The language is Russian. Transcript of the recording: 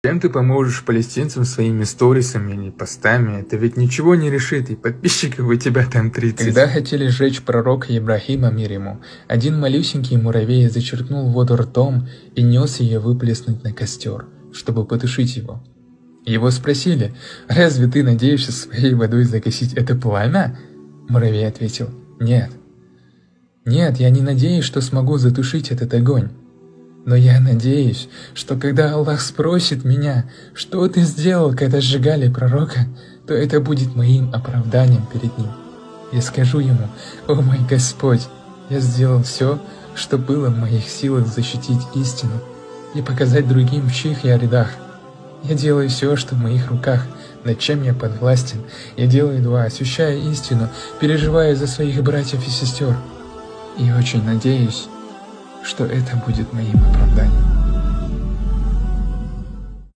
Чем ты поможешь палестинцам своими сторисами или постами? Это ведь ничего не решит, и подписчиков у тебя там 30. Когда хотели сжечь пророка Ибрахима, мир ему, один малюсенький муравей зачерпнул воду ртом и нес ее выплеснуть на костер, чтобы потушить его. Его спросили: «Разве ты надеешься своей водой загасить это пламя?» Муравей ответил: «Нет. Нет, я не надеюсь, что смогу затушить этот огонь. Но я надеюсь, что когда Аллах спросит меня, что ты сделал, когда сжигали пророка, то это будет моим оправданием перед ним. Я скажу ему: о мой Господь, я сделал все, что было в моих силах защитить истину и показать другим, в чьих я рядах. Я делаю все, что в моих руках, над чем я подвластен. Я делаю дуа, ощущая истину, переживая за своих братьев и сестер. И очень надеюсь, что это будет моим оправданием».